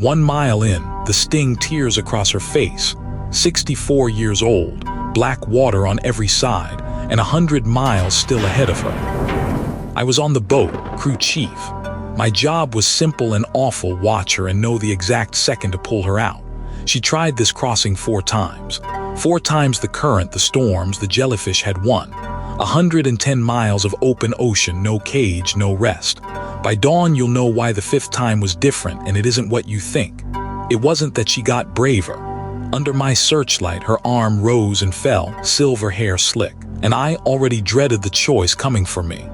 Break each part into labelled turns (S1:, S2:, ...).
S1: 1 mile in, the sting tears across her face. 64 years old, black water on every side, and 100 miles still ahead of her. I was on the boat, crew chief. My job was simple and awful: watch her and know the exact second to pull her out. She tried this crossing 4 times. 4 times the current, the storms, the jellyfish had won. 110 miles of open ocean, no cage, no rest. By dawn you'll know why the 5th time was different, and it isn't what you think. It wasn't that she got braver. Under my searchlight, her arm rose and fell, silver hair slick, and I already dreaded the choice coming for me.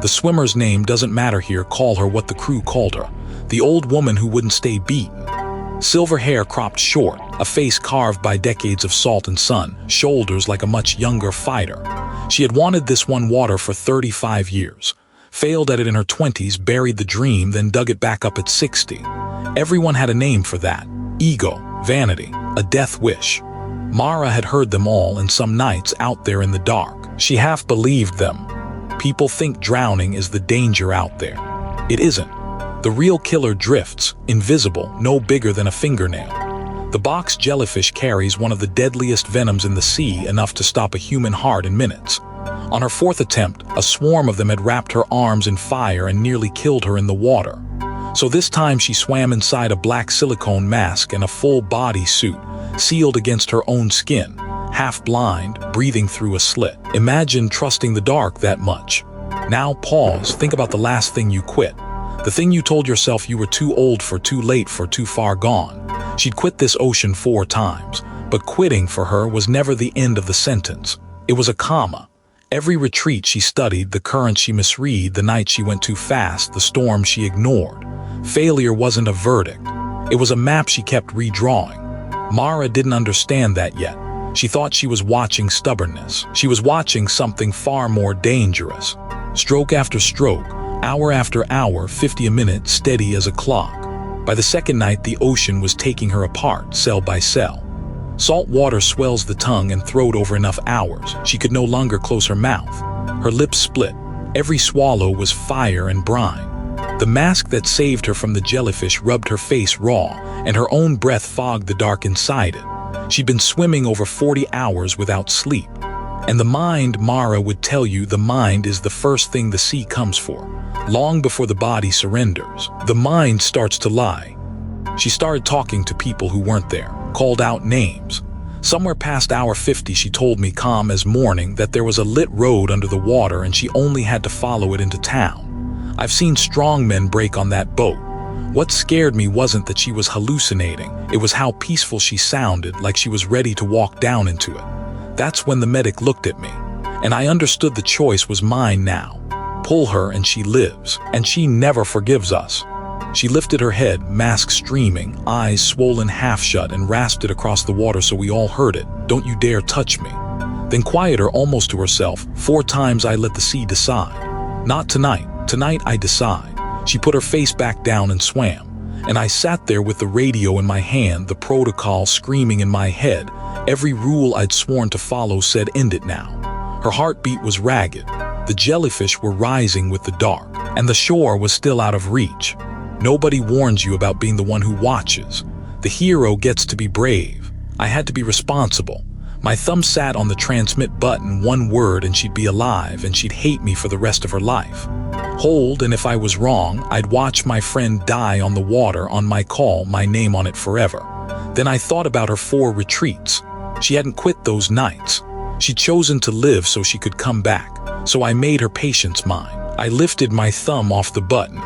S1: The swimmer's name doesn't matter here, call her what the crew called her. The old woman who wouldn't stay beaten. Silver hair cropped short, a face carved by decades of salt and sun, shoulders like a much younger fighter. She had wanted this one water for 35 years. Failed at it in her 20s, buried the dream, then dug it back up at 60. Everyone had a name for that. Ego, vanity, a death wish. Mara had heard them all, and some nights out there in the dark, she half believed them. People think drowning is the danger out there. It isn't. The real killer drifts, invisible, no bigger than a fingernail. The box jellyfish carries one of the deadliest venoms in the sea, enough to stop a human heart in minutes. On her 4th attempt, a swarm of them had wrapped her arms in fire and nearly killed her in the water. So this time she swam inside a black silicone mask and a full body suit, sealed against her own skin, half blind, breathing through a slit. Imagine trusting the dark that much. Now pause, think about the last thing you quit. The thing you told yourself you were too old for, too late for, too far gone. She'd quit this ocean 4 times, but quitting for her was never the end of the sentence. It was a comma. Every retreat she studied, the current she misread, the night she went too fast, the storm she ignored. Failure wasn't a verdict. It was a map she kept redrawing. Mara didn't understand that yet. She thought she was watching stubbornness. She was watching something far more dangerous. Stroke after stroke, hour after hour, 50 a minute, steady as a clock. By the 2nd night, the ocean was taking her apart, cell by cell. Salt water swells the tongue and throat over enough hours. She could no longer close her mouth. Her lips split. Every swallow was fire and brine. The mask that saved her from the jellyfish rubbed her face raw, and her own breath fogged the dark inside it. She'd been swimming over 40 hours without sleep. And the mind, Mara would tell you, the mind is the first thing the sea comes for. Long before the body surrenders, the mind starts to lie. She started talking to people who weren't there, called out names. Somewhere past hour 50, she told me, calm as morning, that there was a lit road under the water and she only had to follow it into town. I've seen strong men break on that boat. What scared me wasn't that she was hallucinating, it was how peaceful she sounded, like she was ready to walk down into it. That's when the medic looked at me, and I understood the choice was mine now. Pull her and she lives, and she never forgives us. She lifted her head, mask streaming, eyes swollen half shut, and rasped it across the water so we all heard it, "Don't you dare touch me." Then quieter, almost to herself, 4 times I let the sea decide. Not tonight, tonight I decide. She put her face back down and swam, and I sat there with the radio in my hand, the protocol screaming in my head. Every rule I'd sworn to follow said end it now. Her heartbeat was ragged. The jellyfish were rising with the dark, and the shore was still out of reach. Nobody warns you about being the one who watches. The hero gets to be brave. I had to be responsible. My thumb sat on the transmit button, 1 word and she'd be alive, and she'd hate me for the rest of her life. Hold, and if I was wrong, I'd watch my friend die on the water, on my call, my name on it forever. Then I thought about her 4 retreats. She hadn't quit those nights. She'd chosen to live so she could come back. So I made her patience mine. I lifted my thumb off the button.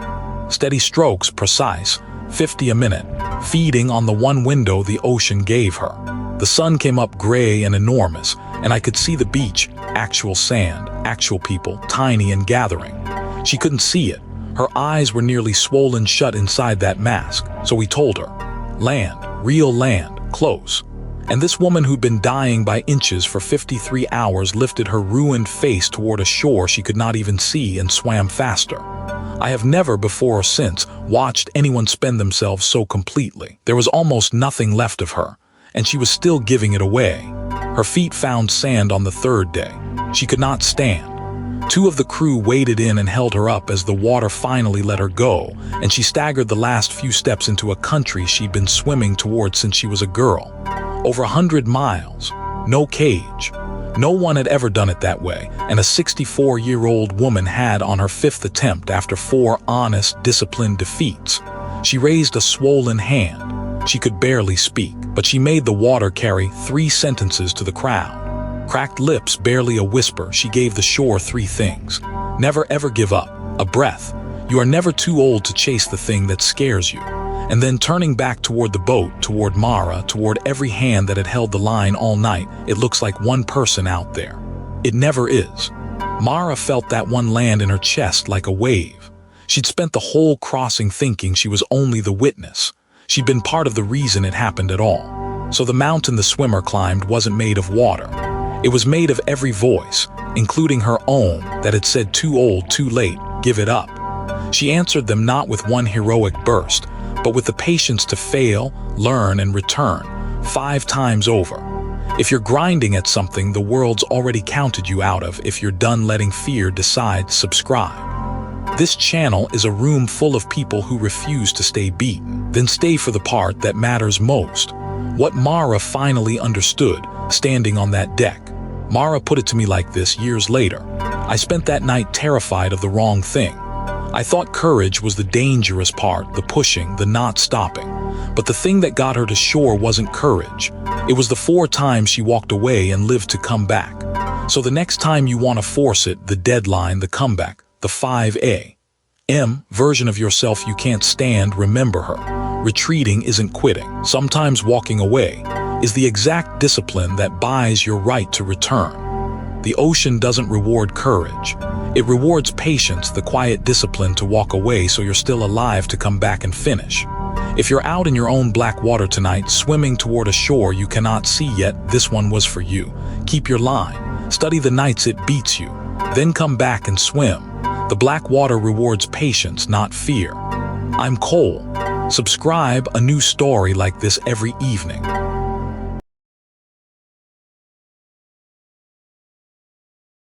S1: Steady strokes, precise, 50 a minute, feeding on the 1 window the ocean gave her. The sun came up gray and enormous, and I could see the beach, actual sand, actual people, tiny and gathering. She couldn't see it. Her eyes were nearly swollen shut inside that mask, so we told her. Land, real land, close. And this woman who'd been dying by inches for 53 hours lifted her ruined face toward a shore she could not even see and swam faster. I have never before or since watched anyone spend themselves so completely. There was almost nothing left of her, and she was still giving it away. Her feet found sand on the 3rd day. She could not stand. Two of the crew waded in and held her up as the water finally let her go, and she staggered the last few steps into a country she'd been swimming towards since she was a girl. Over 100 miles, no cage. No one had ever done it that way, and a 64-year-old woman had on her 5th attempt after 4 honest, disciplined defeats. She raised a swollen hand. She could barely speak, but she made the water carry 3 sentences to the crowd. Cracked lips, barely a whisper, she gave the shore 3 things. Never ever give up. A breath. You are never too old to chase the thing that scares you. And then turning back toward the boat, toward Mara, toward every hand that had held the line all night, it looks like one person out there. It never is. Mara felt that one land in her chest like a wave. She'd spent the whole crossing thinking she was only the witness. She'd been part of the reason it happened at all. So the mountain the swimmer climbed wasn't made of water. It was made of every voice, including her own, that had said too old, too late, give it up. She answered them not with one heroic burst, but with the patience to fail, learn, and return, 5 times over. If you're grinding at something the world's already counted you out of, if you're done letting fear decide, subscribe. This channel is a room full of people who refuse to stay beaten, then stay for the part that matters most. What Mara finally understood, standing on that deck. Mara put it to me like this years later. I spent that night terrified of the wrong thing. I thought courage was the dangerous part, the pushing, the not stopping. But the thing that got her to shore wasn't courage. It was the 4 times she walked away and lived to come back. So the next time you want to force it, the deadline, the comeback, the 5 version of yourself you can't stand, remember her. Retreating isn't quitting. Sometimes walking away is the exact discipline that buys your right to return. The ocean doesn't reward courage. It rewards patience, the quiet discipline to walk away so you're still alive to come back and finish. If you're out in your own black water tonight, swimming toward a shore you cannot see yet, this one was for you. Keep your line. Study the nights it beats you. Then come back and swim. The black water rewards patience, not fear. I'm Cole. Subscribe, a new story like this every evening.